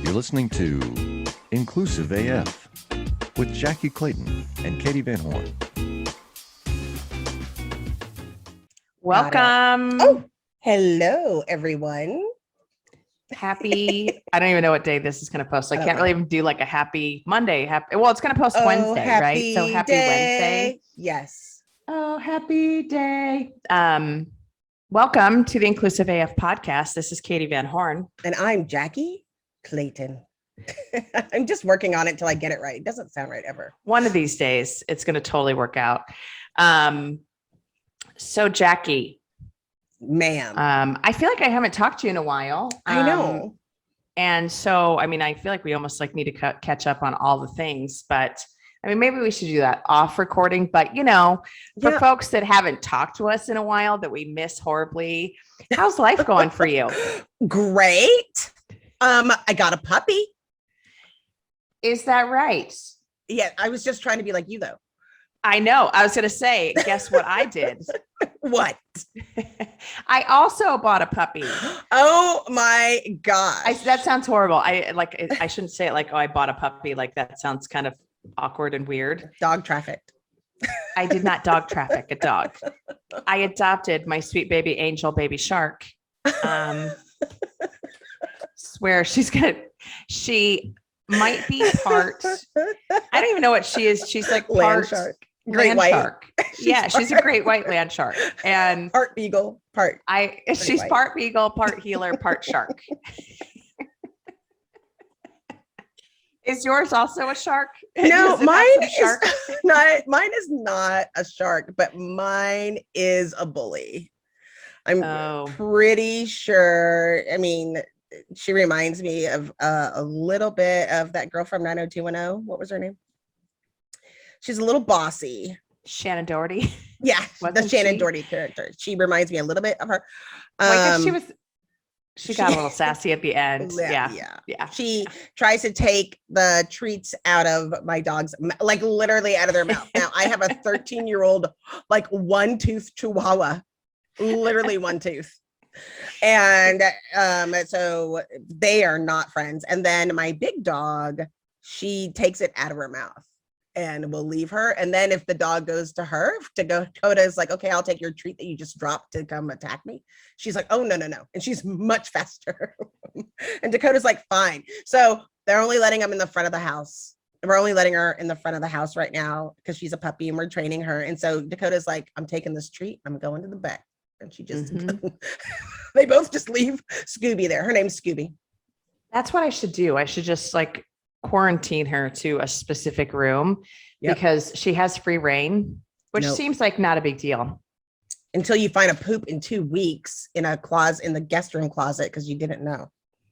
You're listening to Inclusive AF with Jackie Clayton and Katie Van Horn. Welcome. Oh, hello, everyone. Happy, I don't even know what day this is going to post. So I can't really even do like a happy Monday. Well, it's going to post Wednesday, right? So happy Wednesday. Yes. Oh, happy day. Welcome to the Inclusive AF podcast. This is Katie Van Horn. And I'm Jackie Clayton. I'm just working on it till I get it right. It doesn't sound right ever. One of these days, it's going to totally work out. So Jackie, ma'am, I feel like I haven't talked to you in a while. I know. And so, I mean, I feel like we almost like need to catch up on all the things, but I mean, maybe we should do that off recording, but you know, for folks that haven't talked to us in a while that we miss horribly, how's life going for you? Great. I got a puppy. Is that right? Yeah. I was just trying to be like you though. I know. I was going to say, guess what I did? What? I also bought a puppy. Oh my gosh. That sounds horrible. I shouldn't say it like, oh, I bought a puppy. Like that sounds kind of awkward and weird. Dog trafficked. I did not dog traffic a dog. I adopted my sweet baby angel baby shark. Swear she might be part, I don't even know what she is. She's like part land shark. Great white shark. She's a great white land shark. And part beagle, she's white. Part beagle, part healer, part shark. Is yours also a shark? No, mine is not a shark, but mine is a bully. I'm pretty sure. I mean, she reminds me of a little bit of that girl from 90210. What was her name? She's a little bossy. Shannon Doherty. Yeah, the Shannon Doherty character. She reminds me a little bit of her. She got a little sassy at the end. Yeah. She tries to take the treats out of my dogs, like literally out of their mouth. Now I have a 13-year-old, like one-tooth Chihuahua, literally one tooth. And so they are not friends. And then my big dog, she takes it out of her mouth and will leave her. And then if the dog goes to her to go, Coda's like, okay, I'll take your treat that you just dropped to come attack me. She's like, oh, no. And she's much faster. And Dakota's like, fine. So they're only letting them in the front of the house. We're only letting her in the front of the house right now because she's a puppy and we're training her. And so Dakota's like, I'm taking this treat. I'm going to the back. And she just, they both just leave Scooby there. Her name's Scooby. That's what I should do. I should just like quarantine her to a specific room because she has free reign, which seems like not a big deal. Until you find a poop in 2 weeks in a closet, in the guest room closet, because you didn't know.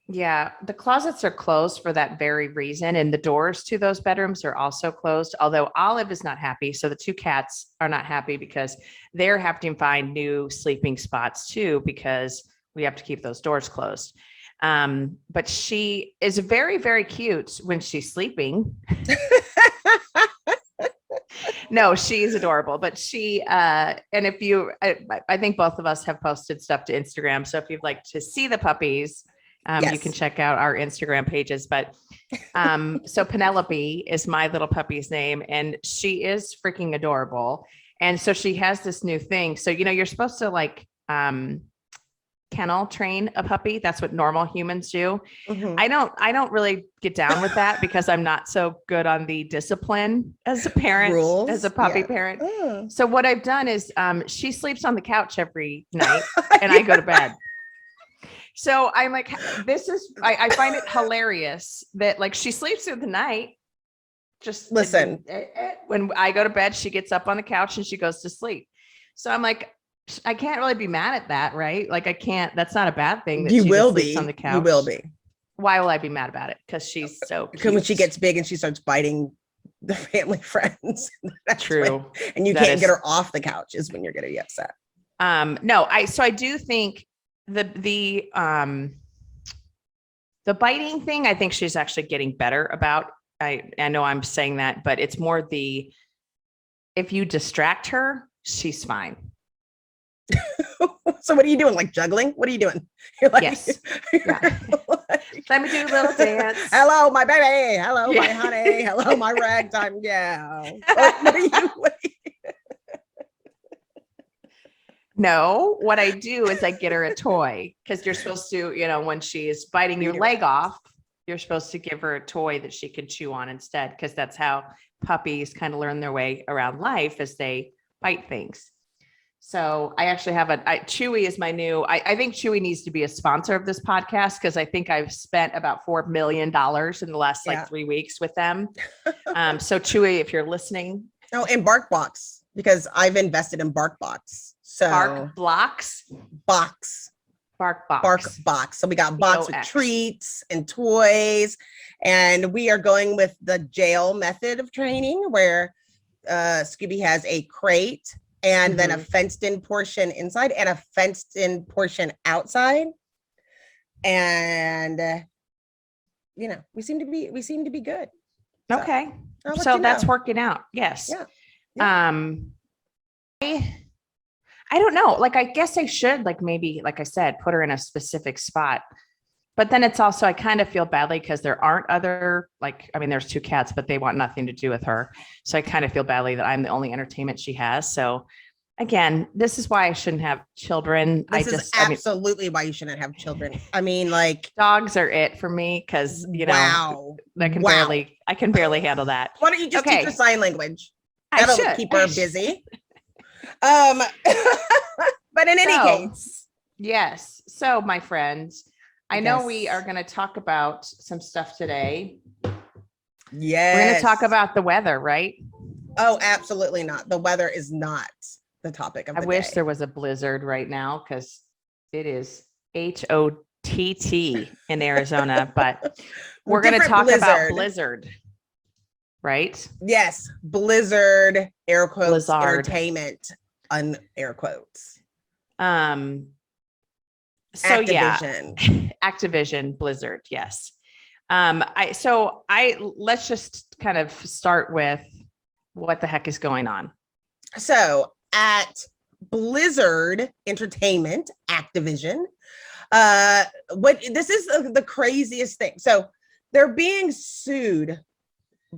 Yeah, the closets are closed for that very reason. And the doors to those bedrooms are also closed. Although Olive is not happy. So the two cats are not happy because they're having to find new sleeping spots too, because we have to keep those doors closed. But she is very, very cute when she's sleeping. No, she's adorable, but she, and if you, I think both of us have posted stuff to Instagram. So if you'd like to see the puppies, you can check out our Instagram pages, but, so Penelope is my little puppy's name and she is freaking adorable. And so she has this new thing. So, you know, you're supposed to like, kennel train a puppy. That's what normal humans do. Mm-hmm. I don't really get down with that because I'm not so good on the discipline as a parent, as a puppy parent. So what I've done is, she sleeps on the couch every night and I go to bed. So I'm like, I find it hilarious that like she sleeps through the night. Just listen, when I go to bed, she gets up on the couch and she goes to sleep. So I'm like, I can't really be mad at that, right? Like I can't, that's not a bad thing. That you she will sleeps be on the couch. You will be. Why will I be mad about it? Because she's so cute. When she gets big and she starts biting the family friends. That's true. And you can't get her off the couch is when you're going to be upset. So I do think the biting thing, I think she's actually getting better about. I know I'm saying that, but it's more if you distract her, she's fine. So what are you doing? Like juggling? What are you doing? You're like, Yes. Yeah. Let me do a little dance. Hello, my baby. Hello, my Yeah. honey. Hello, my ragtime gal. What are you? No, what I do is I get her a toy because you're supposed to, when she is biting your Feed her leg off, you're supposed to give her a toy that she can chew on instead, because that's how puppies kind of learn their way around life as they bite things. So I actually have Chewy is my new, I think Chewy needs to be a sponsor of this podcast, because I think I've spent about $4 million in the last 3 weeks with them. So Chewy, if you're listening. Oh, and BarkBox, because I've invested in BarkBox. So Bark Box. BarkBox. So we got box with BOX. treats and toys, and we are going with the jail method of training, where Scooby has a crate and then a fenced-in portion inside and a fenced-in portion outside, and we seem to be good. So, Okay, I'll let so you that's know. working out. Yes. Yeah. I don't know. I guess I should, maybe, like I said, put her in a specific spot. But then it's also, I kind of feel badly because there aren't other, there's 2 cats, but they want nothing to do with her. So I kind of feel badly that I'm the only entertainment she has. So again, this is why I shouldn't have children. This is absolutely why you shouldn't have children. Dogs are it for me, because, wow. I can barely handle that. Why don't you just teach her sign language? I That'll should. keep her busy. But in any case. Yes. So my friends, I know we are going to talk about some stuff today. Yes. We're going to talk about the weather, right? Oh, absolutely not. The weather is not the topic of the day. I wish there was a blizzard right now, because it is HOTT in Arizona, but we're going to talk about Blizzard, right? Yes. Blizzard, air quotes, Blizzard. entertainment, air quotes. So Activision. Activision Blizzard. Yes. Let's just kind of start with what the heck is going on. So at Blizzard Entertainment, Activision, this is the craziest thing. So they're being sued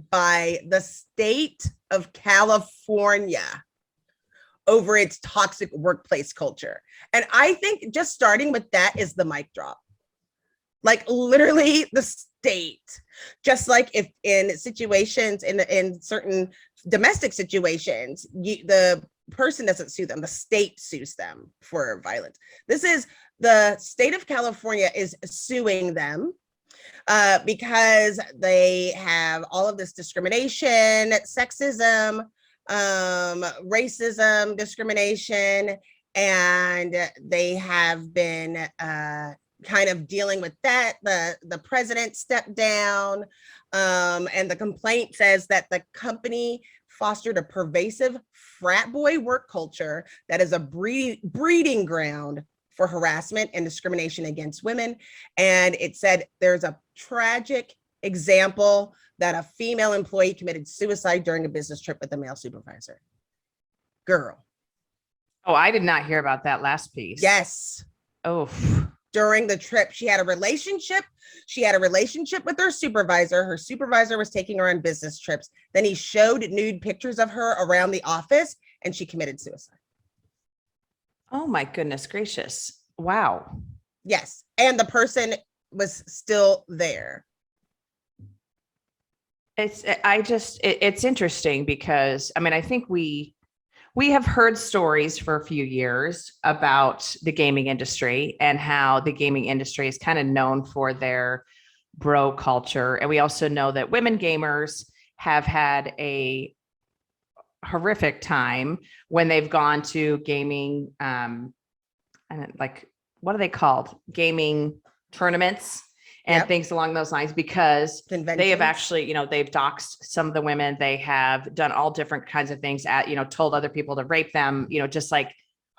by the state of California over its toxic workplace culture. And I think just starting with that is the mic drop. Literally the state, just like if in situations, in certain domestic situations, the person doesn't sue them, the state sues them for violence. This is the state of California is suing them because they have all of this discrimination, sexism, racism, discrimination, and they have been kind of dealing with that. The president stepped down, and the complaint says that the company fostered a pervasive frat boy work culture that is a breeding ground for harassment and discrimination against women. And it said there's a tragic example that a female employee committed suicide during a business trip with a male supervisor. Girl. Oh, I did not hear about that last piece. Yes. Oh. During the trip, she had a relationship. She had a relationship with her supervisor. Her supervisor was taking her on business trips. Then he showed nude pictures of her around the office, and she committed suicide. Oh my goodness gracious. Wow. Yes. And the person was still there. It's interesting because, I think we have heard stories for a few years about the gaming industry and how the gaming industry is kind of known for their bro culture. And we also know that women gamers have had a horrific time when they've gone to gaming, and what are they called? Gaming tournaments and things along those lines, because they have actually, they've doxed some of the women. They have done all different kinds of things told other people to rape them, just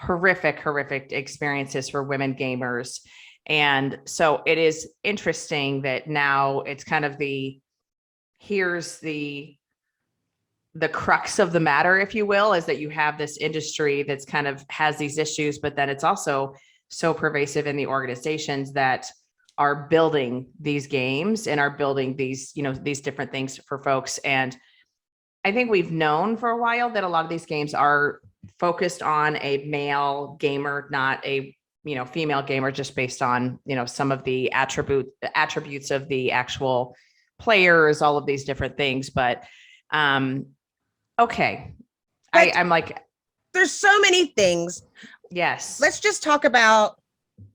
horrific experiences for women gamers. And so it is interesting that now it's kind of here's the crux of the matter, if you will, is that you have this industry that's kind of has these issues, but then it's also so pervasive in the organizations that are building these games and are building these, these different things for folks. And I think we've known for a while that a lot of these games are focused on a male gamer, not a, female gamer, just based on, some of the attributes of the actual players, all of these different things. But okay. I'm like, there's so many things. Yes. Let's just talk about,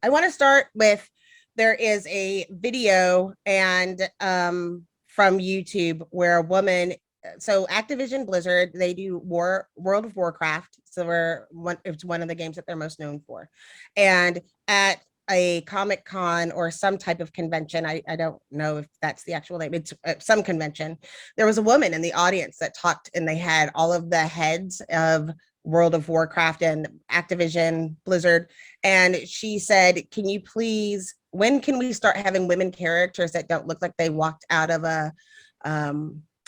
I want to start with, there is a video and from YouTube where a woman, so Activision Blizzard, they do World of Warcraft. So it's one of the games that they're most known for. And at a Comic-Con or some type of convention, I don't know if that's the actual name, it's some convention, there was a woman in the audience that talked, and they had all of the heads of World of Warcraft and Activision Blizzard. And she said, can you please, when can we start having women characters that don't look like they walked out of a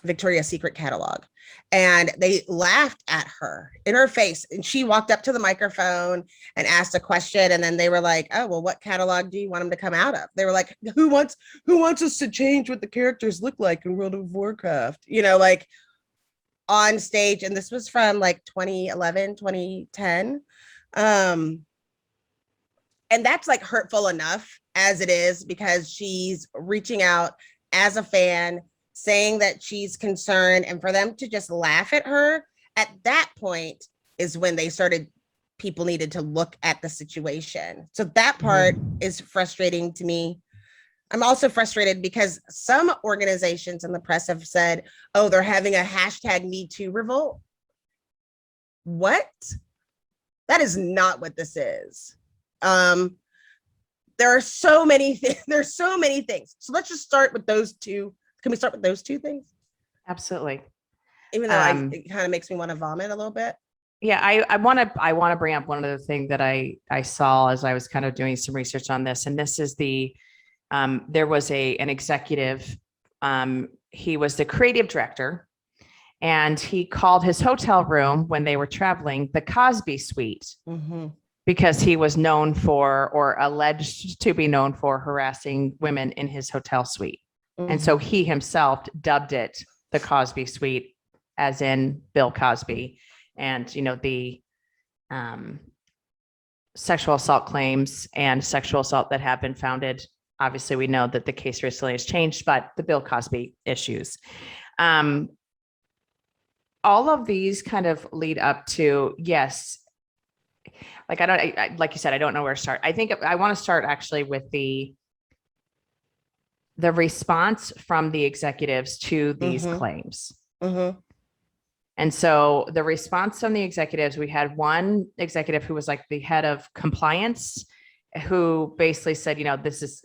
Victoria's Secret catalog? And they laughed at her in her face. And she walked up to the microphone and asked a question. And then they were like, oh, well, what catalog do you want them to come out of? They were like, who wants us to change what the characters look like in World of Warcraft? Like on stage. And this was from like 2011, 2010. And that's like hurtful enough as it is, because she's reaching out as a fan, saying that she's concerned, and for them to just laugh at her at that point is when people needed to look at the situation. So that part is frustrating to me. I'm also frustrated because some organizations in the press have said, oh, they're having a #MeToo revolt. What? That is not what this is. There are so many things. There's so many things. So let's just start with those two. Can we start with those two things? Absolutely. Even though it kind of makes me want to vomit a little bit. Yeah, I want to bring up one other thing that I saw as I was kind of doing some research on this, and this is there was an executive. He was the creative director, and he called his hotel room when they were traveling the Cosby Suite, because he was known for, or alleged to be known for, harassing women in his hotel suite. And so he himself dubbed it the Cosby Suite, as in Bill Cosby. And, the sexual assault claims and sexual assault that have been founded. Obviously, we know that the case recently has changed, but the Bill Cosby issues. All of these kind of lead up to, yes, like like you said, I don't know where to start. I think I want to start actually with the response from the executives to these claims. And so the response from the executives, we had one executive who was like the head of compliance, who basically said,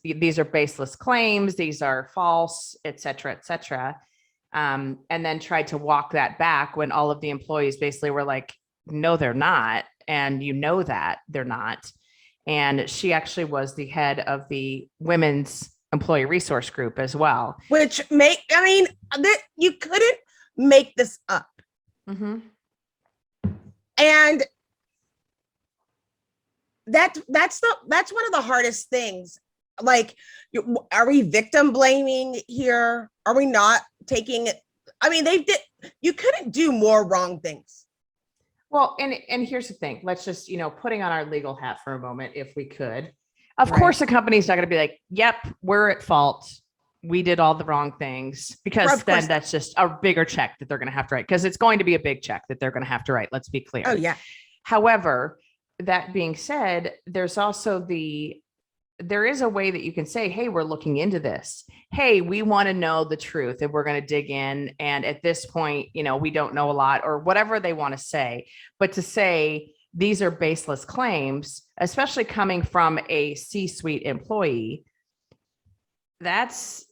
these are baseless claims, these are false, et cetera, et cetera. And then tried to walk that back when all of the employees basically were like, no, they're not. And that they're not. And she actually was the head of the women's employee resource group as well. Which you couldn't make this up. And that's one of the hardest things. Like, are we victim blaming here? Are we not taking it? You couldn't do more wrong things. Well, and here's the thing. Let's just, putting on our legal hat for a moment, if we could. Of course, the company's not going to be like, yep, we're at fault. We did all the wrong things, because then that's just a bigger check that they're going to have to write, because it's going to be a big check that they're going to have to write. Let's be clear. Oh, yeah. However, that being said, there's also there is a way that you can say, hey, we're looking into this. Hey, we want to know the truth, and we're going to dig in. And at this point, we don't know a lot, or whatever they want to say. But to say these are baseless claims, especially coming from a C-suite employee, that's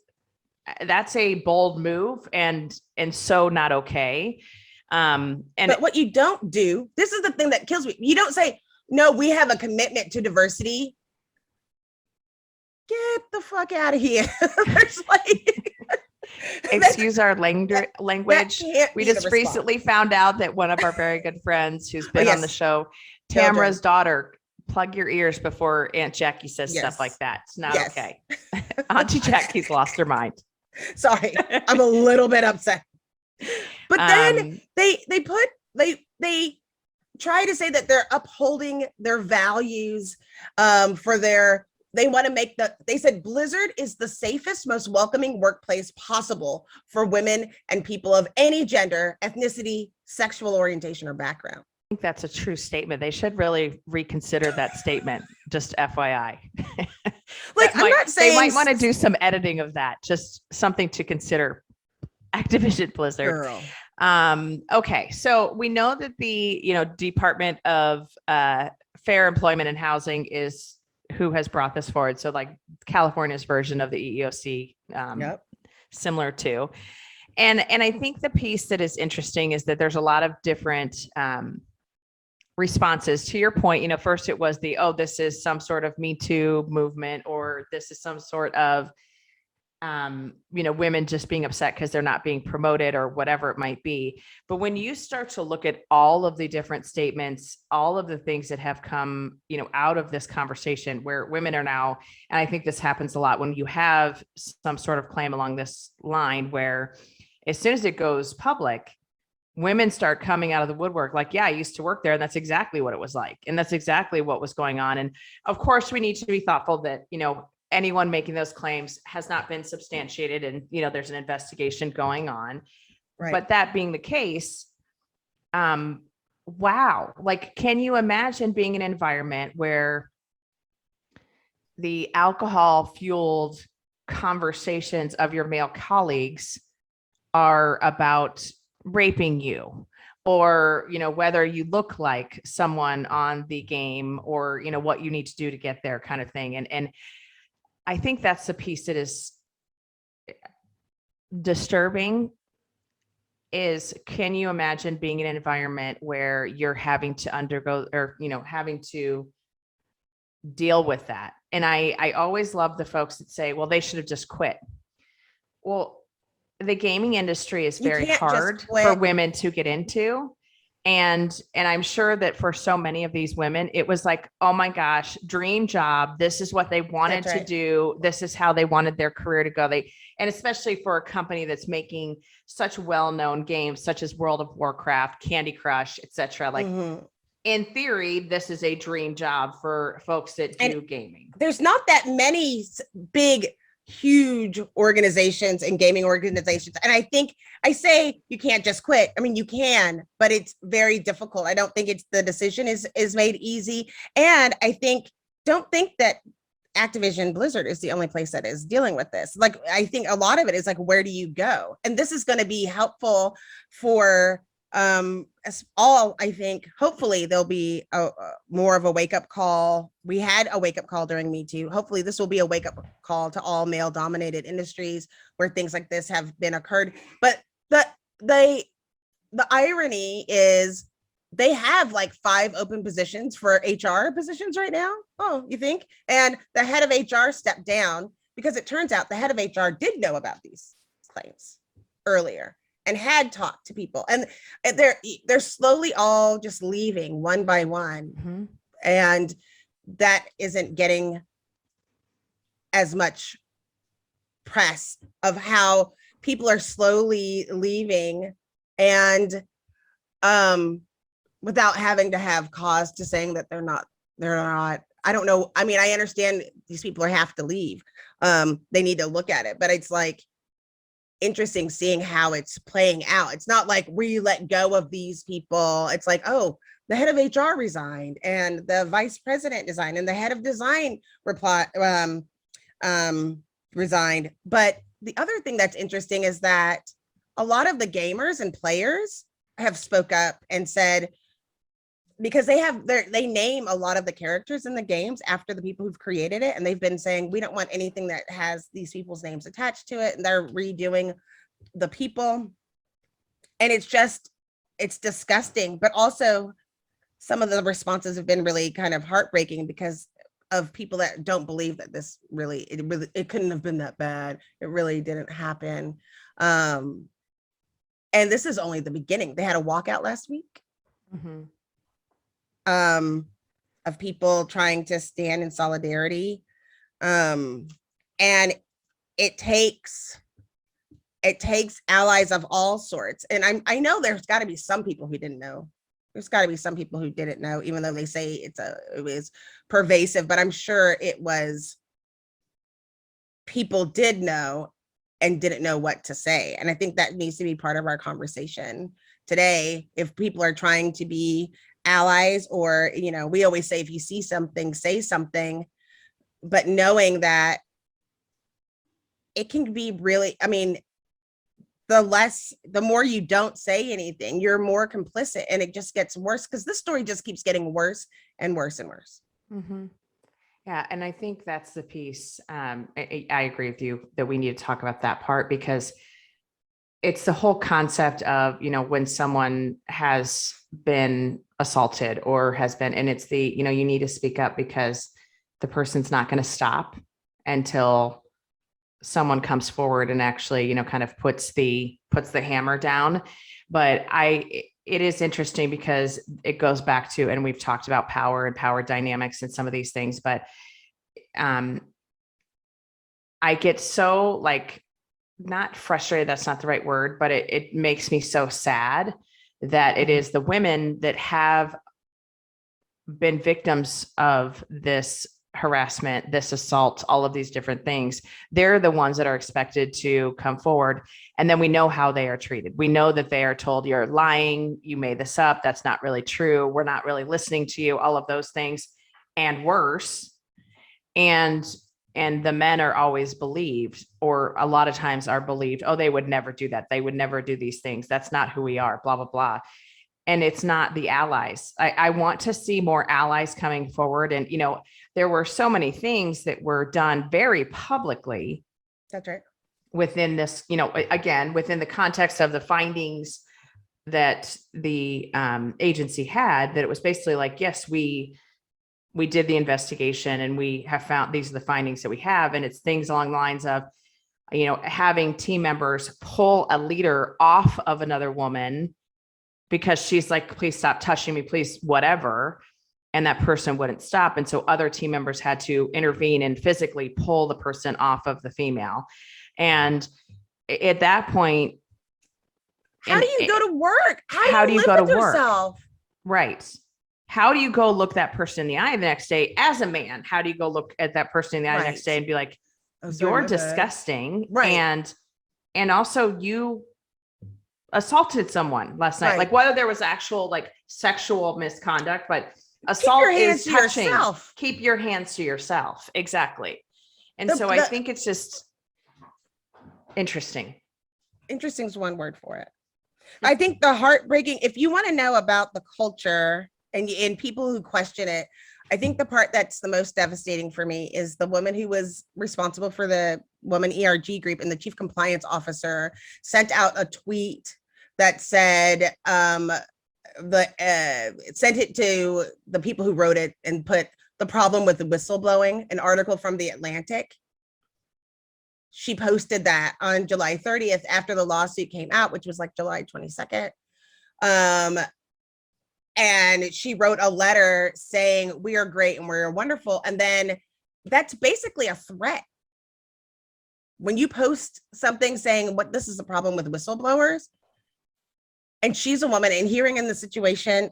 a bold move, and so not okay. But what you don't do, this is the thing that kills me. You don't say, no, we have a commitment to diversity. Get the fuck out of here. There's like, excuse our language. We just recently found out that one of our very good friends who's been on the show, Tamara's daughter, plug your ears before Aunt Jackie says Yes. stuff like that. It's not Yes. okay. Auntie Jackie's lost her mind. Sorry, I'm a little bit upset. But then they try to say that they're upholding their values they want to make they said Blizzard is the safest, most welcoming workplace possible for women and people of any gender, ethnicity, sexual orientation, or background. I think that's a true statement. They should really reconsider that statement, just FYI. Like, I'm not saying they might want to do some editing of that, just something to consider. Activision Blizzard. Girl. Okay, so we know that the Department of Fair Employment and Housing is who has brought this forward. So like California's version of the EEOC, Yep. similar to. And I think the piece that is interesting is that there's a lot of different responses to your point. First it was this is some sort of Me Too movement, or this is some sort of women just being upset because they're not being promoted or whatever it might be. But when you start to look at all of the different statements, all of the things that have come, out of this conversation where women are now, and I think this happens a lot when you have some sort of claim along this line where as soon as it goes public, women start coming out of the woodwork like, yeah, I used to work there. And that's exactly what it was like. And that's exactly what was going on. And of course, we need to be thoughtful that, anyone making those claims has not been substantiated and, there's an investigation going on. Right. But that being the case, wow. Like, can you imagine being in an environment where the alcohol fueled conversations of your male colleagues are about raping you, or, whether you look like someone on the game, or, what you need to do to get there kind of thing. And I think that's the piece that is disturbing is, can you imagine being in an environment where you're having to undergo or, having to deal with that? And I always love the folks that say, well, they should have just quit. Well, the gaming industry is very hard for women to get into. And I'm sure that for so many of these women, it was like, oh my gosh, dream job. This is what they wanted to do. This is how they wanted their career to go. And especially for a company that's making such well-known games, such as World of Warcraft, Candy Crush, etc. Like, in theory, this is a dream job for folks that do gaming. There's not that many big, huge organizations and gaming organizations. And I think I say you can't just quit. I mean, you can, but it's very difficult. I don't think the decision is made easy. And don't think that Activision Blizzard is the only place that is dealing with this. Like, I think a lot of it is like, where do you go? And this is going to be helpful for as all, I think, hopefully there'll be more of a wake-up call. We had a wake-up call during Me Too. Hopefully this will be a wake-up call to all male-dominated industries where things like this have been occurred. But the irony is they have like 5 open positions for HR positions right now. Oh, you think? And the head of HR stepped down because it turns out the head of HR did know about these claims earlier and had talked to people, and they're slowly all just leaving one by one. And that isn't getting as much press of how people are slowly leaving and without having to have cause to saying that they're not, I don't know. I mean, I understand these people have to leave. They need to look at it, but it's like interesting seeing how it's playing out. It's not like we let go of these people. It's like, oh, the head of HR resigned and the vice president resigned and the head of design resigned. But the other thing that's interesting is that a lot of the gamers and players have spoke up and said, because they name a lot of the characters in the games after the people who've created it. And they've been saying, we don't want anything that has these people's names attached to it. And they're redoing the people. And it's disgusting. But also some of the responses have been really kind of heartbreaking because of people that don't believe that it couldn't have been that bad. It really didn't happen. And this is only the beginning. They had a walkout last week. of people trying to stand in solidarity. And it takes allies of all sorts. And I know there's got to be some people who didn't know. There's got to be some people who didn't know, even though they say it was pervasive, but I'm sure it was, people did know and didn't know what to say. And I think that needs to be part of our conversation today. If people are trying to be allies, or, you know, we always say, if you see something, say something, but knowing that it can be really, I mean, the more you don't say anything, you're more complicit, and it just gets worse, because this story just keeps getting worse and worse and worse. Mm-hmm. Yeah. And I think that's the piece. I agree with you that we need to talk about that part, because it's the whole concept of, you know, when someone has been assaulted or has been, and it's the, you know, you need to speak up, because the person's not going to stop until someone comes forward and actually, you know, kind of puts the hammer down. But it is interesting, because it goes back to, and we've talked about power and power dynamics and some of these things, but I get so, like, not frustrated, that's not the right word, but it makes me so sad that it is the women that have been victims of this harassment, this assault, all of these different things. They're the ones that are expected to come forward. And then we know how they are treated. We know that they are told, you're lying, you made this up, that's not really true, we're not really listening to you, all of those things, and worse. And the men are always believed, or a lot of times are believed, oh, they would never do that, they would never do these things, that's not who we are, blah, blah, blah. And it's not the allies. I want to see more allies coming forward. And, you know, there were so many things that were done very publicly. That's right. Within this, you know, again, within the context of the findings that the agency had, that it was basically like, yes, we did the investigation and we have found, these are the findings that we have. And it's things along the lines of, you know, having team members pull a leader off of another woman because she's like, please stop touching me, please, whatever. And that person wouldn't stop. And so other team members had to intervene and physically pull the person off of the female. And at that point, how do you go to work? How do you go to work? Yourself? Right. How do you go look that person in the eye the next day as a man? How do you go look at that person in the eye the next day and be like, you're disgusting. Right. And also you assaulted someone last night. Right. Like, whether there was actual like sexual misconduct, but assault is touching. Yourself. Keep your hands to yourself. Exactly. And I think it's just interesting. Interesting is one word for it. I think the heartbreaking, if you want to know about the culture and people who question it, I think the part that's the most devastating for me is the woman who was responsible for the woman ERG group, and the chief compliance officer sent out a tweet that said, sent it to the people who wrote it and put the problem with the whistleblowing, an article from The Atlantic. She posted that on July 30th after the lawsuit came out, which was like July 22nd. And she wrote a letter saying, we are great and we're wonderful. And then that's basically a threat. When you post something saying this is a problem with whistleblowers, and she's a woman and hearing in the situation,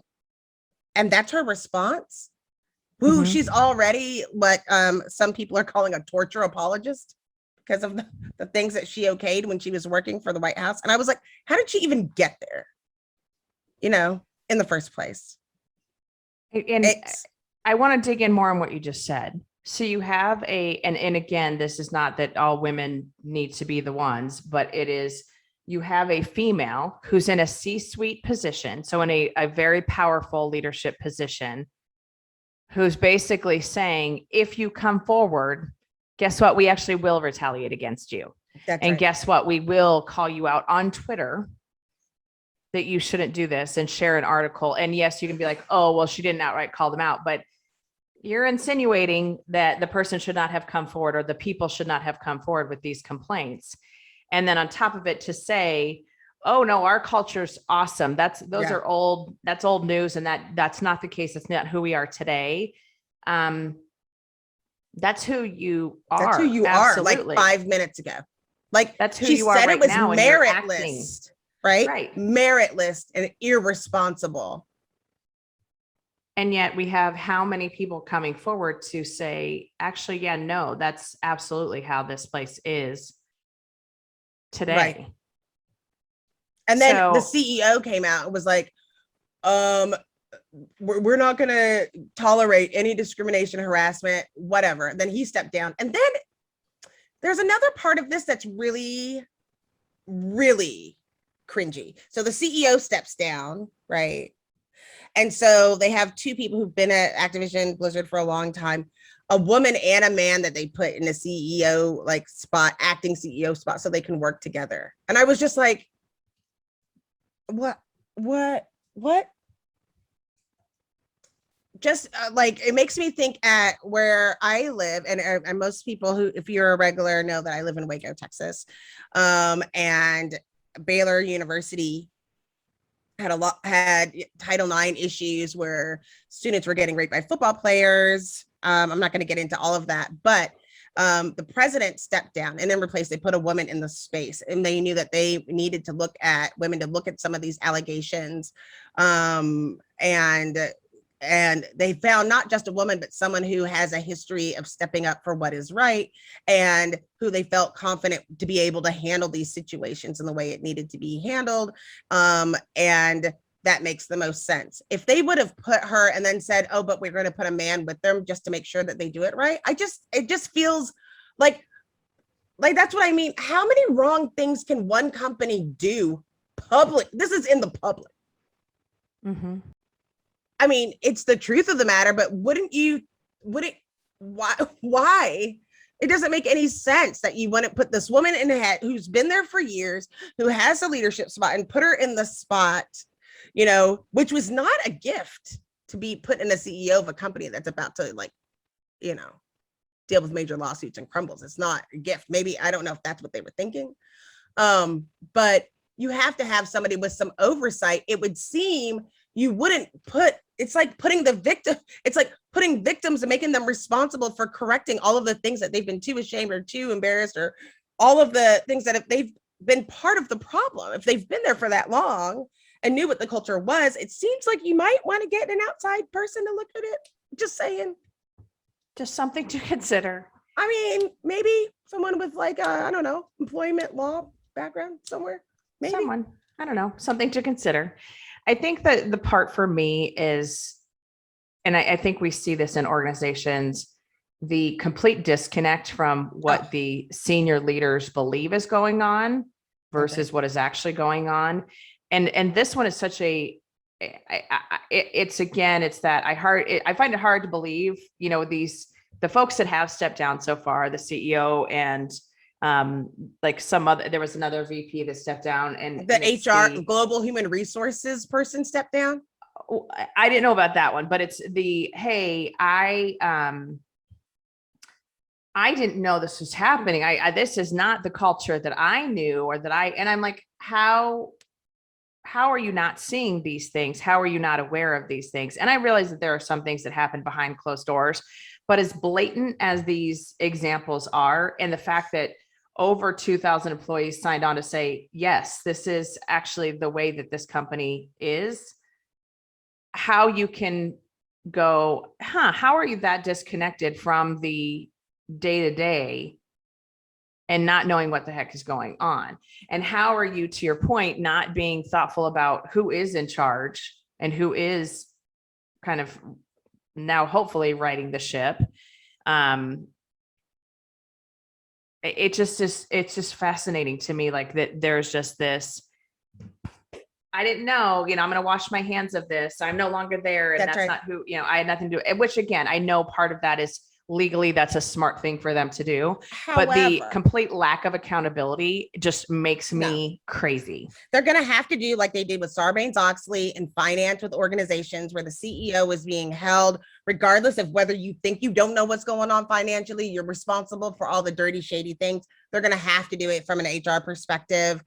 and that's her response. Who she's already what some people are calling a torture apologist because of the things that she okayed when she was working for the White House. And I was like, how did she even get there? You know, in the first place. And I want to dig in more on what you just said. So you have and again, this is not that all women need to be the ones, but it is, you have a female who's in a C-suite position. So in a very powerful leadership position, who's basically saying, if you come forward, guess what? We actually will retaliate against you. That's and right. Guess what? We will call you out on Twitter that you shouldn't do this and share an article. And yes, you can be like, oh, well, she didn't outright call them out, but you're insinuating that the person should not have come forward, or the people should not have come forward with these complaints. And then on top of it, to say, oh no, our culture's awesome. Those Yeah. are old, that's old news. And that's not the case. That's not who we are today. That's who you are. That's who you Absolutely. are, like 5 minutes ago. Like That's who she you are said right it was now, and you're acting. meritless, right? Right. Meritless and irresponsible. And yet we have how many people coming forward to say, actually, yeah, no, that's absolutely how this place is today. Right. And then the So- CEO came out and was like, we're not going to tolerate any discrimination, harassment, whatever. And then he stepped down. And then there's another part of this that's really, really cringy. So the CEO steps down, right? And so they have two people who've been at Activision Blizzard for a long time, a woman and a man that they put in a CEO like spot, acting CEO spot, so they can work together. And I was just like, what? Just like, it makes me think at where I live, and most people who, if you're a regular, know that I live in Waco, Texas, and Baylor University had Title IX issues where students were getting raped by football players. I'm not going to get into all of that, but the president stepped down and then replaced, they put a woman in the space, and they knew that they needed to look at women, to look at some of these allegations. And they found not just a woman, but someone who has a history of stepping up for what is right, and who they felt confident to be able to handle these situations in the way it needed to be handled. And that makes the most sense. If they would have put her and then said, oh, but we're going to put a man with them just to make sure that they do it right, it just feels like that's what I mean. How many wrong things can one company do public? This is in the public. Mm-hmm. I mean, it's the truth of the matter, but why? It doesn't make any sense that you wouldn't put this woman in the head who's been there for years, who has a leadership spot, and put her in the spot, which was not a gift to be put in a CEO of a company that's about to deal with major lawsuits and crumbles. It's not a gift. Maybe, I don't know if that's what they were thinking. But you have to have somebody with some oversight. It would seem you wouldn't put, it's like putting victims and making them responsible for correcting all of the things that they've been too ashamed or too embarrassed, or all of the things that if they've been part of the problem, if they've been there for that long and knew what the culture was, it seems like you might want to get an outside person to look at it. Just saying. Just something to consider. I mean, maybe someone with like, I don't know, employment law background somewhere. Maybe. Someone, I don't know, something to consider. I think that the part for me is, and I think we see this in organizations, the complete disconnect from what the senior leaders believe is going on versus what is actually going on. And this one is such a, it's that I find it hard to believe, the folks that have stepped down so far, the CEO and there was another VP that stepped down, and the HR global human resources person stepped down. I didn't know about that one, but it's hey, I didn't know this was happening. This is not the culture that I knew, and I'm like, how are you not seeing these things? How are you not aware of these things? And I realize that there are some things that happen behind closed doors, but as blatant as these examples are, and the fact that over 2,000 employees signed on to say, yes, this is actually the way that this company is, how you can go, how are you that disconnected from the day-to-day and not knowing what the heck is going on? And how are you, to your point, not being thoughtful about who is in charge and who is kind of now hopefully righting the ship? It's just fascinating to me, like that there's just this, I didn't know, I'm going to wash my hands of this. I'm no longer there. And that's right. not who, I had nothing to do. Which again, I know part of that is legally that's a smart thing for them to do. But the However, complete lack of accountability just makes me crazy. they're going to have to do like they did with Sarbanes-Oxley and finance with organizations where the CEO is being held, regardless of whether you think you don't know what's going on financially, you're responsible for all the dirty, shady things. They're going to have to do it from an HR perspective,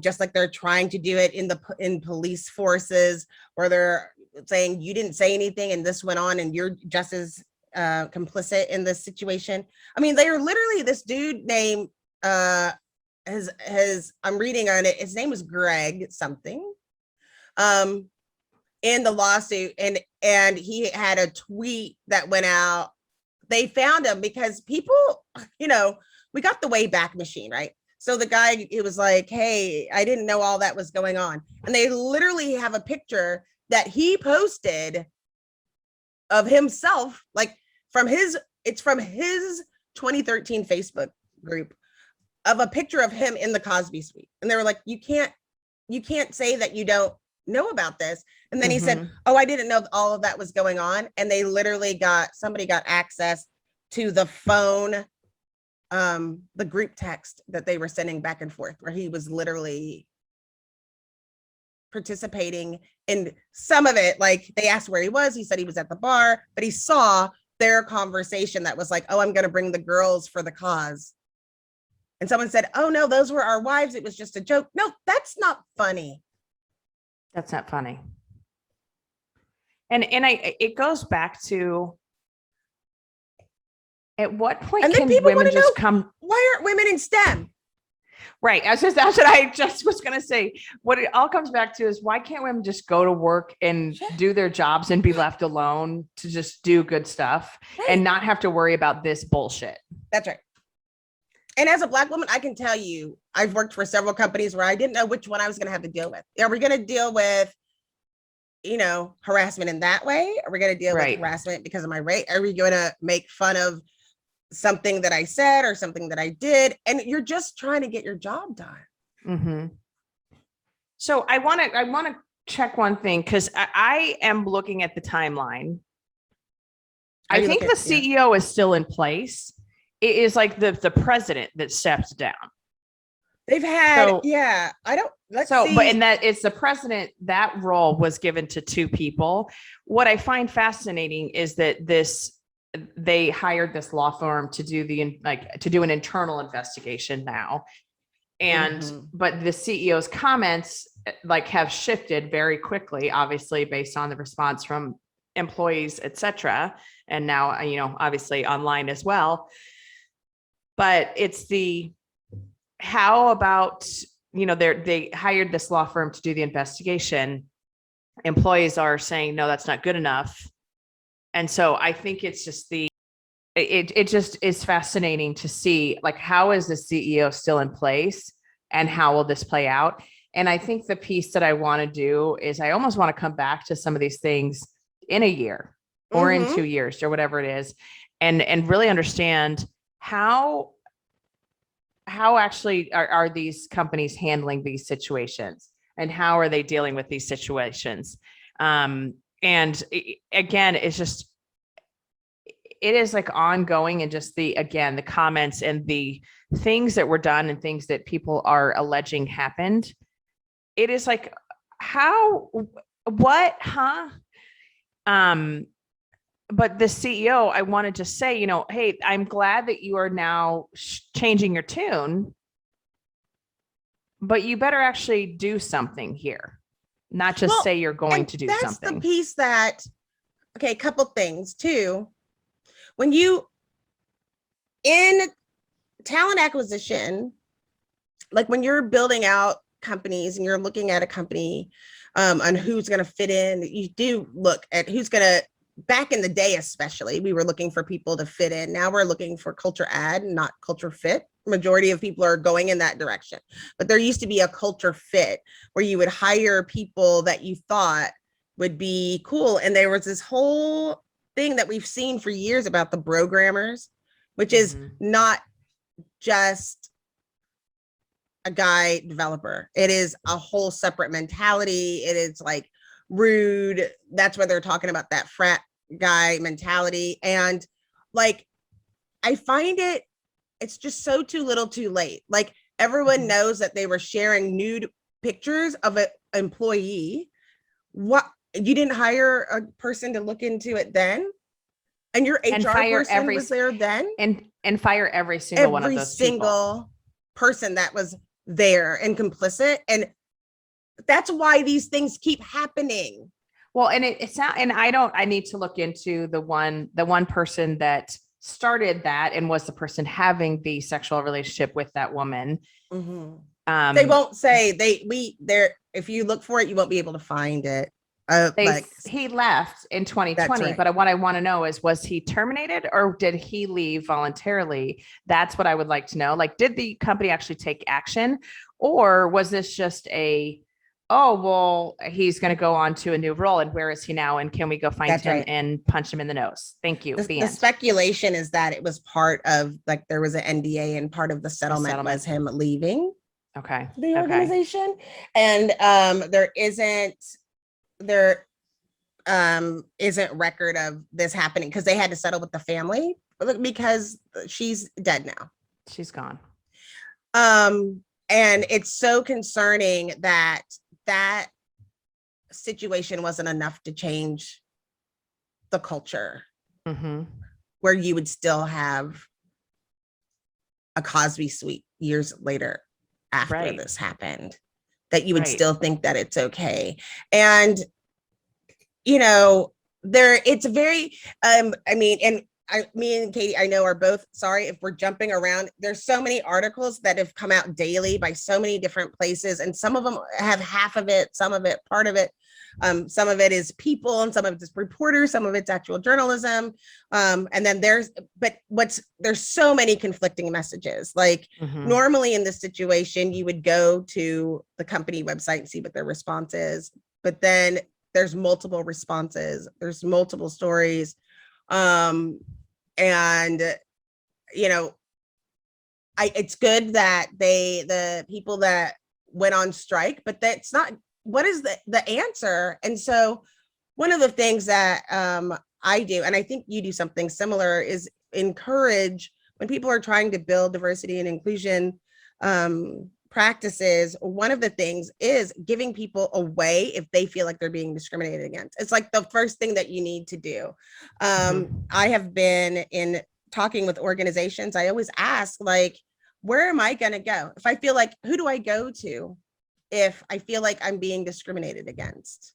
just like they're trying to do it in police forces, where they're saying you didn't say anything and this went on and you're just as complicit in this situation. I mean, they are literally this dude named his I'm reading on it, his name was Greg something in the lawsuit, and he had a tweet that went out. They found him because people, we got the Wayback Machine, right? So the guy, it was like, hey, I didn't know all that was going on. And they literally have a picture that he posted of himself, like it's from his 2013 Facebook group, of a picture of him in the Cosby Suite. And they were like, you can't say that you don't know about this. And then he said, oh, I didn't know all of that was going on. And they literally somebody got access to the phone, the group text that they were sending back and forth, where he was literally participating in some of it. Like, they asked where he was. He said he was at the bar, but he saw their conversation that was like, oh, I'm going to bring the girls for the cause. And someone said, oh no, those were our wives. It was just a joke. No, that's not funny. That's not funny. And it goes back to, at what point and then can people women just come? Why aren't women in STEM? Right. That's what I just was going to say. What it all comes back to is, why can't women just go to work and do their jobs and be left alone to just do good stuff and not have to worry about this bullshit? That's right. And as a Black woman, I can tell you, I've worked for several companies where I didn't know which one I was going to have to deal with. Are we going to deal with, harassment in that way? Are we going to deal with harassment because of my race? Are we going to make fun of something that I said or something that I did? And you're just trying to get your job done. Mm-hmm. So I want to check one thing, because I am looking at the timeline. I think the CEO is still in place. It is like the president that stepped down. They've had, and that it's the president, that role was given to two people. What I find fascinating is that they hired this law firm to do an internal investigation now. And, but the CEO's comments have shifted very quickly, obviously based on the response from employees, et cetera. And now, obviously online as well. But it's how about, they hired this law firm to do the investigation. Employees are saying, no, that's not good enough. And so I think it's just it just is fascinating to see, how is the CEO still in place and how will this play out? And I think the piece that I want to do is I almost want to come back to some of these things in a year or in 2 years or whatever it is, and really understand how actually are these companies handling these situations, and how are they dealing with these situations? And again, it is ongoing, and just the comments and the things that were done and things that people are alleging happened. It is but the CEO, I want to just say, hey, I'm glad that you are now changing your tune, but you better actually do something here, not just say you're going to do something. That's the piece that, a couple things too. When you, in talent acquisition, when you're building out companies and you're looking at a company on who's going to fit in, you do look at who's going to. Back in the day, especially, we were looking for people to fit in. Now we're looking for culture add, not culture fit. Majority of people are going in that direction. But there used to be a culture fit where you would hire people that you thought would be cool. And there was this whole thing that we've seen for years about the programmers, which is not just a guy developer. It is a whole separate mentality. It is rude. That's why they're talking about that frat guy mentality. And I find it's just so too little too late. Like everyone knows that they were sharing nude pictures of an employee. What, you didn't hire a person to look into it then? And your HR person was there then? And fire every single one of those single person that was there and complicit. And that's why these things keep happening. Well, and it's not, and I need to look into the one person that started that and was the person having the sexual relationship with that woman. Mm-hmm. They won't say if you look for it, you won't be able to find it. He left in 2020, right. But what I want to know is, was he terminated or did he leave voluntarily? That's what I would like to know. Like, did the company actually take action, or was this just oh, well, he's going to go on to a new role, and where is he now? And can we go find him and punch him in the nose? Thank you. The speculation is that it was part of, like, there was an NDA and part of the settlement was him leaving. Okay. The organization. And there isn't record of this happening because they had to settle with the family because she's dead now. She's gone. And it's so concerning that situation wasn't enough to change the culture, where you would still have a Cosby suite years later after this happened, that you would still think that it's okay. And, it's very, me and Katie, I know, are both sorry if we're jumping around. There's so many articles that have come out daily by so many different places, and some of them have half of it, some of it, part of it. Some of it is people, and some of it's reporters, some of it's actual journalism. And then there's so many conflicting messages. Like normally in this situation, you would go to the company website and see what their response is, but then there's multiple responses, there's multiple stories. It's good that the people that went on strike, but that's not, what is the answer? And so one of the things that I do, and I think you do something similar, is encourage when people are trying to build diversity and inclusion practices. One of the things is giving people a way if they feel like they're being discriminated against. It's like the first thing that you need to do. I have been in talking with organizations. I always ask, like, where am I going to go? If I feel like, who do I go to if I feel like I'm being discriminated against?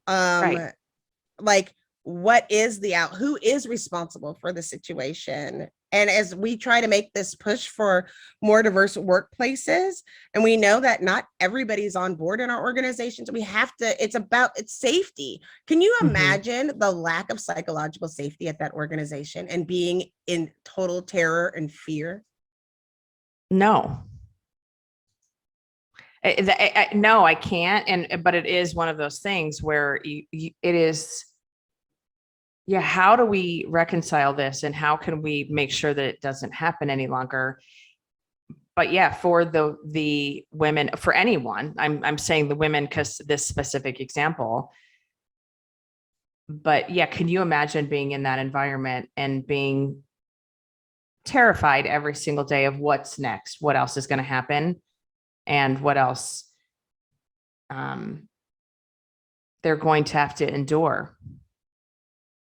Like, what is who is responsible for the situation? And as we try to make this push for more diverse workplaces, and we know that not everybody's on board in our organizations, it's safety. Can you imagine the lack of psychological safety at that organization and being in total terror and fear? No. No, I can't. But it is one of those things where it is. Yeah. How do we reconcile this, and how can we make sure that it doesn't happen any longer? But yeah, for the women, for anyone, I'm saying the women because this specific example. But yeah, can you imagine being in that environment and being terrified every single day of what's next, what else is going to happen, and what else they're going to have to endure?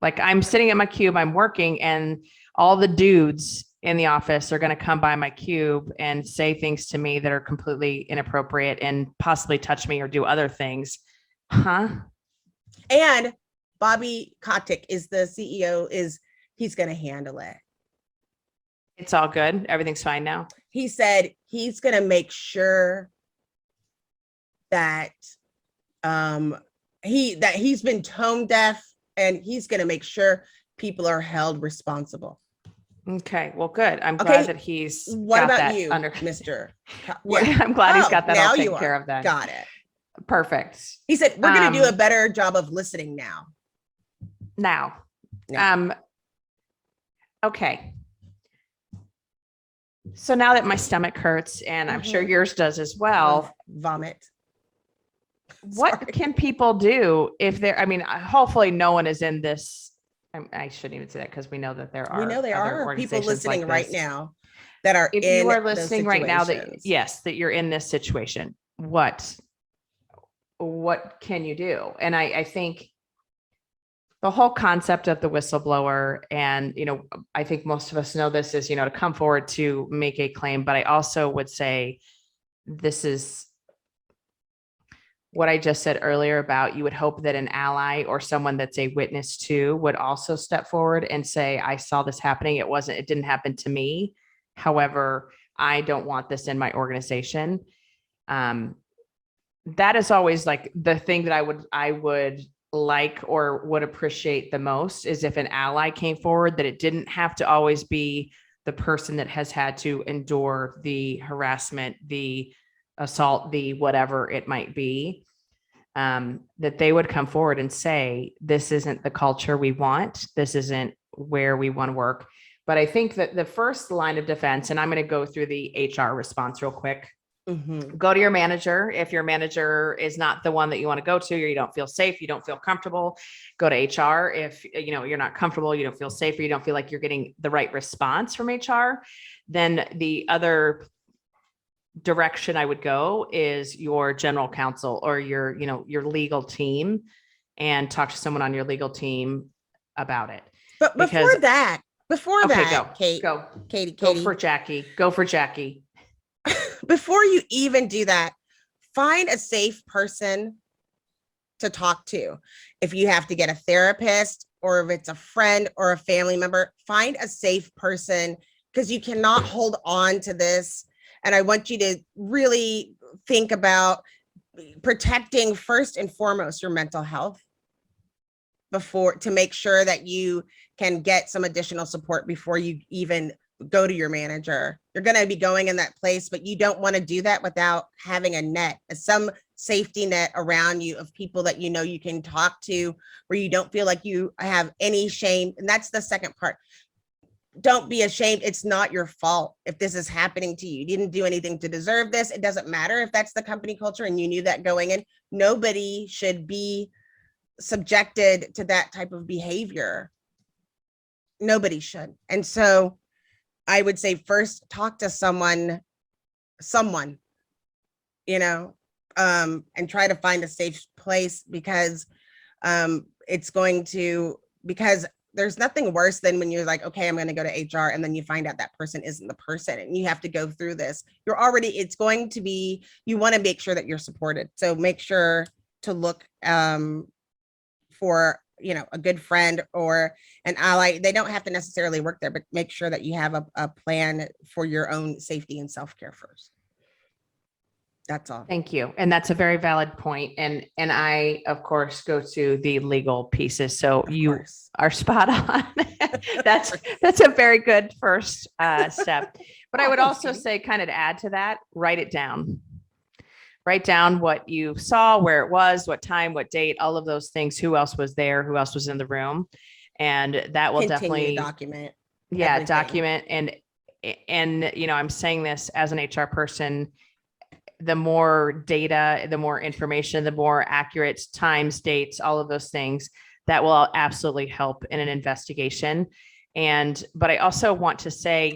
Like, I'm sitting at my cube, I'm working, and all the dudes in the office are going to come by my cube and say things to me that are completely inappropriate and possibly touch me or do other things. And Bobby Kotick is the CEO, he's going to handle it. It's all good. Everything's fine now. He said he's going to make sure that he's been tone deaf, and he's going to make sure people are held responsible. Okay, well, good. I'm glad that he's what got about that you, under Mr. I'm glad he's got that all taken care of then. Got it. Perfect. He said we're going to do a better job of listening now. Okay. So now that my stomach hurts, and I'm sure yours does as well. Vomit. What can people do if they're, hopefully no one is in this I shouldn't even say that because we know that there are We know there other are people organizations listening like right this. now that are If in you are those listening right now, that situations. yes, that you're in this situation, what can you do? And I think the whole concept of the whistleblower, and I think most of us know this is to come forward to make a claim, but I also would say this is what I just said earlier about you would hope that an ally or someone that's a witness to would also step forward and say, I saw this happening. It didn't happen to me. However, I don't want this in my organization. That is always like the thing that I would like or would appreciate the most is if an ally came forward, that it didn't have to always be the person that has had to endure the harassment, the assault, the whatever it might be, that they would come forward and say, this isn't the culture we want. This isn't where we want to work. But I think that the first line of defense, and I'm going to go through the HR response real quick. Go to your manager. If your manager is not the one that you want to go to, or you don't feel safe, you don't feel comfortable, go to HR. If you're not comfortable, you don't feel safe, or you don't feel like you're getting the right response from HR, then the other direction I would go is your general counsel or your legal team, and talk to someone on your legal team about it. But before that, Kate, Katie, go for Jackie. Before you even do that, find a safe person to talk to. If you have to get a therapist, or if it's a friend or a family member, find a safe person, because you cannot hold on to this. And I want you to really think about protecting first and foremost your mental health to make sure that you can get some additional support before you even go to your manager. You're going to be going in that place, but you don't want to do that without having a net, some safety net around you of people that you can talk to, where you don't feel like you have any shame. And that's the second part. Don't be ashamed. It's not your fault if this is happening to you. You didn't do anything to deserve this. It doesn't matter if that's the company culture and you knew that going in. Nobody should be subjected to that type of behavior. Nobody should. And so I would say first talk to someone, and try to find a safe place, because because there's nothing worse than when you're like, okay, I'm going to go to HR, and then you find out that person isn't the person, and you have to go through this. You want to make sure that you're supported. So make sure to look for a good friend or an ally. They don't have to necessarily work there, but make sure that you have a plan for your own safety and self-care first. That's all. Thank you. And that's a very valid point. And I, of course, go to the legal pieces. So you are spot on. That's a very good first step. But I would also say, kind of to add to that, write it down. Write down what you saw, where it was, what time, what date, all of those things, who else was there, who else was in the room. And that will definitely document. Yeah, everything. document. And I'm saying this as an HR person, the more data, the more information, the more accurate times, dates, all of those things, that will absolutely help in an investigation. But I also want to say,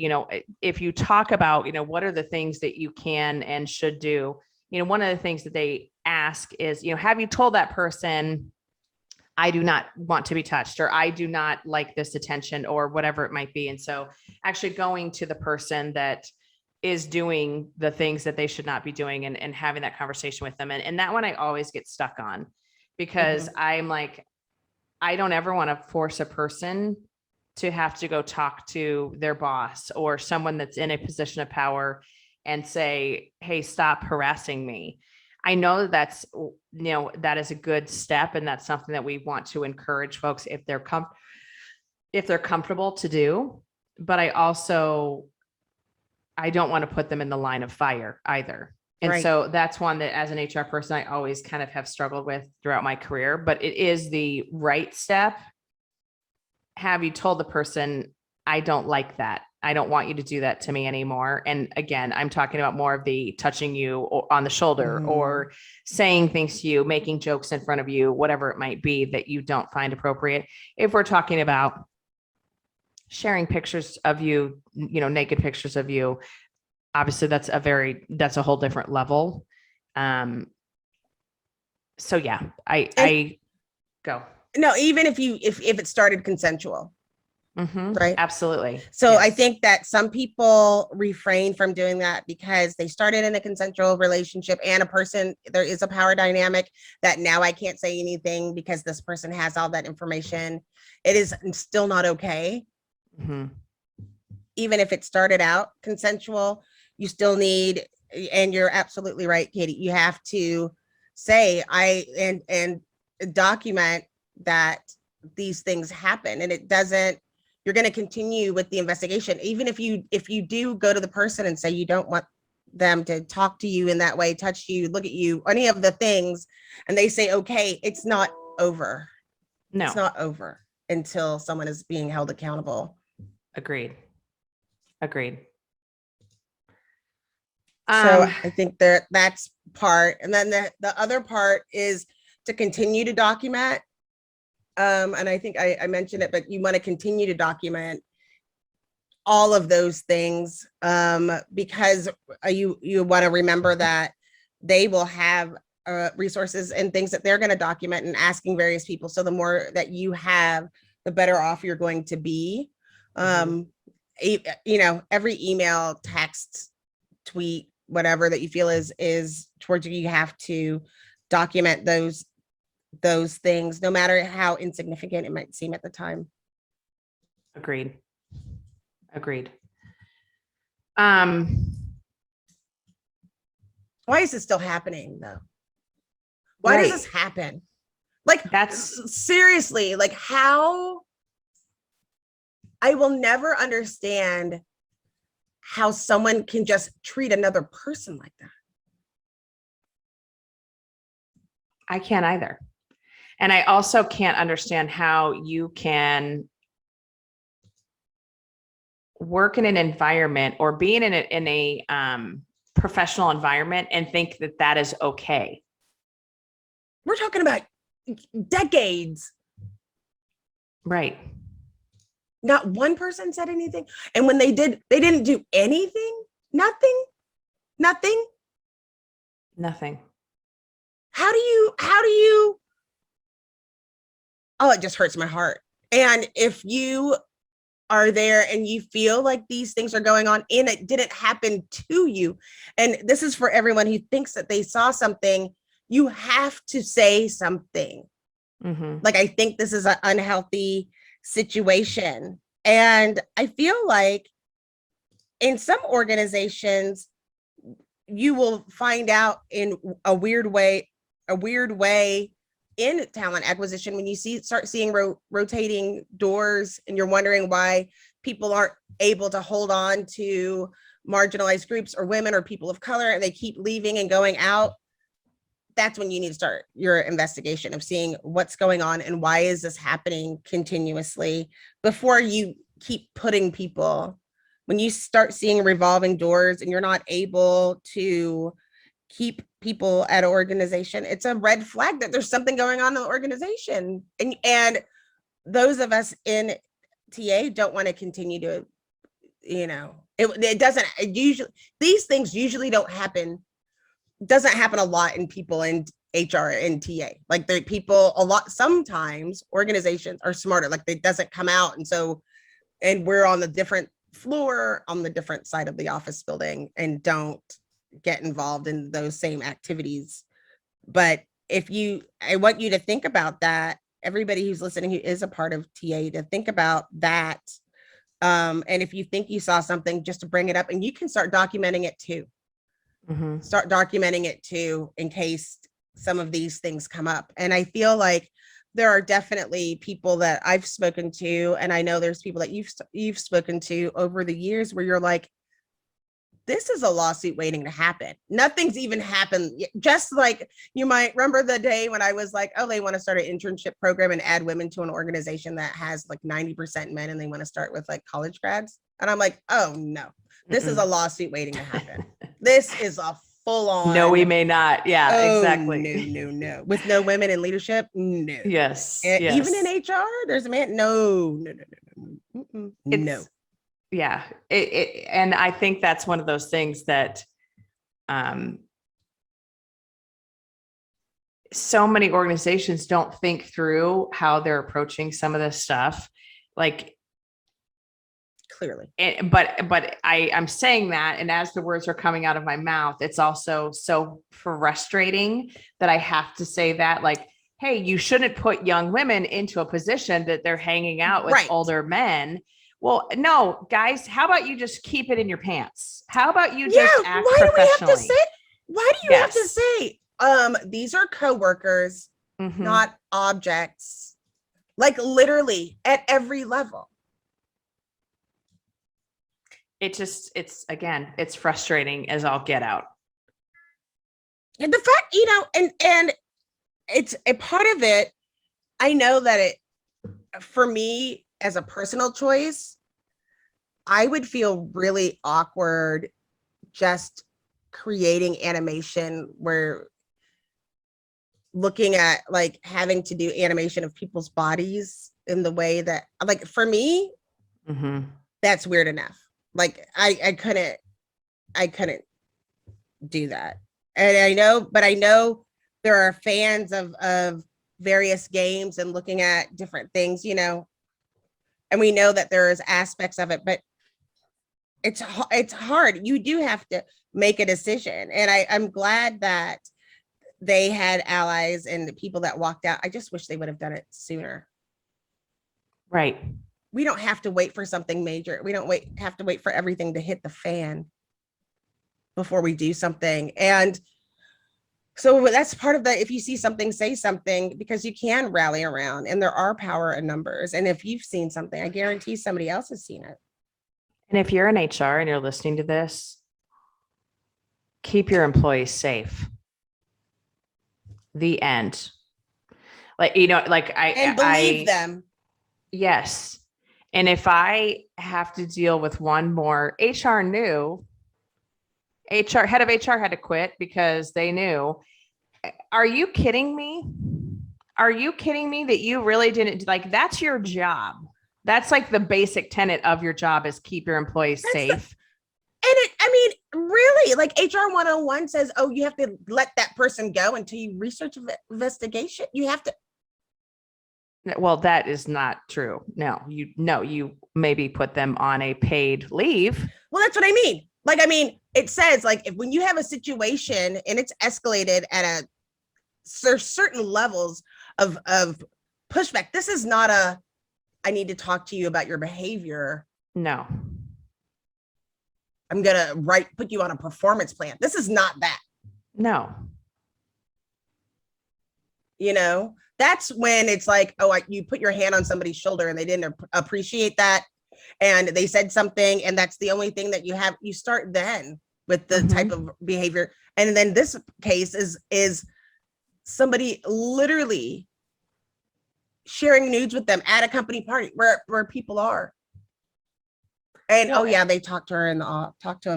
if you talk about, what are the things that you can and should do, one of the things that they ask is, have you told that person, I do not want to be touched, or I do not like this attention, or whatever it might be. And so actually going to the person that is doing the things that they should not be doing, and having that conversation with them. And that one I always get stuck on, because I'm like, I don't ever want to force a person to have to go talk to their boss or someone that's in a position of power and say, hey, stop harassing me. I know that is a good step. And that's something that we want to encourage folks if they're comfortable to do. But I don't want to put them in the line of fire either. And so that's one that, as an HR person, I always kind of have struggled with throughout my career, but it is the right step. Have you told the person, I don't like that? I don't want you to do that to me anymore. And again, I'm talking about more of the touching you on the shoulder or saying things to you, making jokes in front of you, whatever it might be that you don't find appropriate. If we're talking about sharing pictures of you, naked pictures of you, obviously that's a whole different level. So yeah, I go. No, even if it started consensual. Right. Absolutely. So yes. I think that some people refrain from doing that because they started in a consensual relationship and there is a power dynamic that now I can't say anything because this person has all that information. It is still not okay. Even if it started out consensual, you still need, and you're absolutely right, Katie, you have to say, and document that these things happen, and you're going to continue with the investigation. Even if you do go to the person and say you don't want them to talk to you in that way, touch you, look at you, any of the things, and they say, okay, it's not over. No, it's not over until someone is being held accountable. Agreed. So I think that's part. And then the other part is to continue to document. And I think I mentioned it, but you want to continue to document all of those things because you want to remember that they will have resources and things that they're going to document and asking various people. So the more that you have, the better off you're going to be. Every email, text, tweet, whatever that you feel is towards you have to document those things, no matter how insignificant it might seem at the time. Agreed. Why is this still happening though? Why does this happen? Like, that's seriously, like, how I will never understand how someone can just treat another person like that. I can't either. And I also can't understand how you can work in an environment or being in a professional environment and think that that is okay. We're talking about decades. Right. Not one person said anything. And when they did, they didn't do anything. Nothing. How do you, oh, it just hurts my heart. And if you are there and you feel like these things are going on and it didn't happen to you, and this is for everyone who thinks that they saw something, you have to say something. Like, I think this is an unhealthy situation. And I feel like in some organizations, you will find out in a weird way in talent acquisition when you start seeing rotating doors and you're wondering why people aren't able to hold on to marginalized groups or women or people of color and they keep leaving and going out. That's when you need to start your investigation of seeing what's going on and why is this happening continuously before you keep putting people. When you start seeing revolving doors and you're not able to keep people at an organization, it's a red flag that there's something going on in the organization. And those of us in TA don't want to continue to, it doesn't usually, these things usually doesn't happen a lot in people in HR and TA. Like, the people a lot, sometimes organizations are smarter, like it doesn't come out. And we're on the different floor, on the different side of the office building, and don't get involved in those same activities. But I want you to think about that. Everybody who's listening who is a part of TA, to think about that. And if you think you saw something, just to bring it up, and you can start documenting it too. Start documenting it too, in case some of these things come up. And I feel like there are definitely people that I've spoken to, and I know there's people that you've spoken to over the years where you're like, this is a lawsuit waiting to happen. Nothing's even happened. Just like, you might remember the day when I was like, oh, they want to start an internship program and add women to an organization that has like 90% men, and they want to start with like college grads. And I'm like, oh no, this is a lawsuit waiting to happen. This is a full on. No, we may not. Yeah, Oh, exactly. No. With no women in leadership, no. Yes. And yes. even in HR, there's a man. No. No. Yeah. And I think that's one of those things that so many organizations don't think through how they're approaching some of this stuff. Like, clearly. But I'm saying that, and as the words are coming out of my mouth, it's also so frustrating that I have to say that, like, hey, you shouldn't put young women into a position that they're hanging out with older men. Well, no, guys, how about you just keep it in your pants? How about you just act professionally? Why do you have to say, these are coworkers, not objects, like literally at every level. It's frustrating as all get out. And the fact, and it's a part of it. I know that for me as a personal choice, I would feel really awkward just creating animation where looking at like having to do animation of people's bodies in the way that, like, for me, that's weird enough. Like I couldn't do that. And I know there are fans of various games and looking at different things, and we know that there's aspects of it, but it's hard. You do have to make a decision. And I'm glad that they had allies and the people that walked out. I just wish they would have done it sooner. Right. We don't have to wait for something major. We don't have to wait for everything to hit the fan before we do something. And so that's part of if you see something, say something, because you can rally around and there are power in numbers. And if you've seen something, I guarantee somebody else has seen it. And if you're in HR and you're listening to this, keep your employees safe. The end. And believe them. Yes. And if I have to deal with one more, head of HR had to quit because they knew. Are you kidding me? Are you kidding me that you really didn't, like, that's your job. That's like the basic tenet of your job is keep your employees safe. Really, like HR 101 says, oh, you have to let that person go until you research investigation. You have to. Well, that is not true. No, you maybe put them on a paid leave. Well, that's what I mean. It says like when you have a situation and it's escalated at there's certain levels of pushback. This is not I need to talk to you about your behavior. No. I'm going to put you on a performance plan. This is not that. No. That's when it's like, oh, you put your hand on somebody's shoulder and they didn't appreciate that. And they said something and that's the only thing that you have. You start then with the type of behavior. And then this case is somebody literally sharing nudes with them at a company party where people are. And they talked to him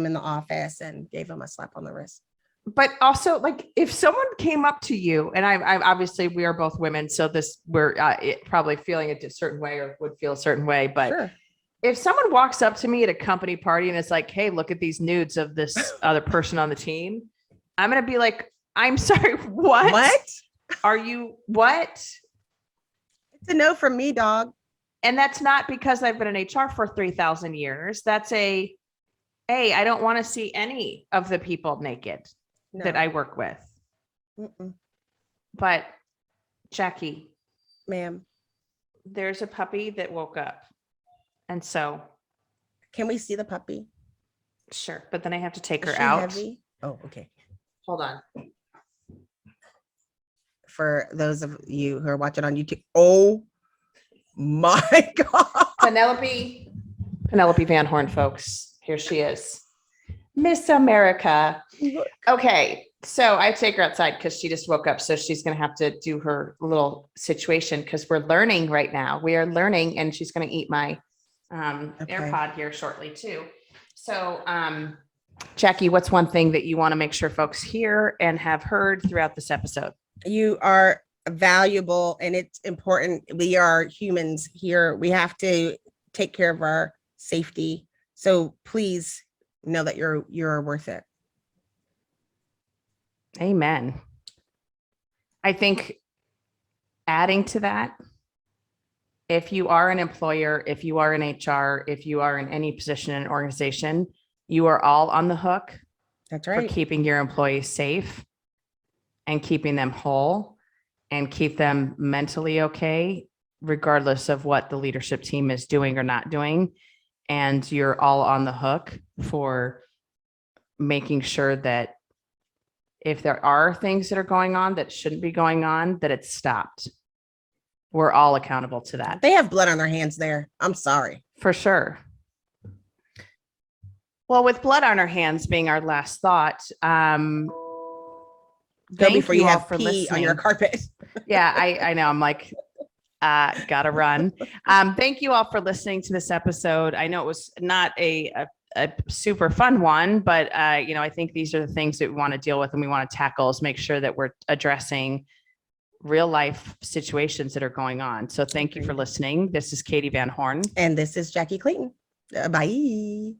in the office and gave him a slap on the wrist. But also, like, if someone came up to you, and I obviously we are both women, so we're probably feeling it a certain way or would feel a certain way. But sure. If someone walks up to me at a company party and it's like, "Hey, look at these nudes of this other person on the team," I'm gonna be like, "I'm sorry, what? What are you? What?" It's a no from me, dog. And that's not because I've been in HR for 3,000 years. That's I don't want to see any of the people naked that I work with. But Jackie, ma'am, there's a puppy that woke up. And so. Can we see the puppy? Sure. But then I have to take her out. Heavy? Oh, okay. Hold on. For those of you who are watching on YouTube. Oh my God. Penelope Van Horn, folks. Here she is. Miss America. Okay. So I take her outside because she just woke up. So she's going to have to do her little situation because we're learning right now. We are learning and she's going to eat my AirPod here shortly too. So, Jackie, what's one thing that you want to make sure folks hear and have heard throughout this episode? You are valuable and it's important. We are humans here. We have to take care of our safety. So please know that you're worth it. Amen. I think adding to that, if you are an employer, if you are in HR, if you are in any position in an organization, you are all on the hook. That's for right. keeping your employees safe and keeping them whole and keep them mentally okay, regardless of what the leadership team is doing or not doing. And you're all on the hook for making sure that if there are things that are going on that shouldn't be going on, that it's stopped. We're all accountable to that. They have blood on their hands there. I'm sorry. For sure. Well, with blood on our hands being our last thought, Go thank before you all have for pee listening. on your carpet. Yeah, I know. I'm like, gotta run. Thank you all for listening to this episode. I know it was not a super fun one, but I think these are the things that we want to deal with and we want to tackle is make sure that we're addressing real life situations that are going on. So thank you for listening. This is Katie Van Horn. And this is Jackie Clayton. Bye.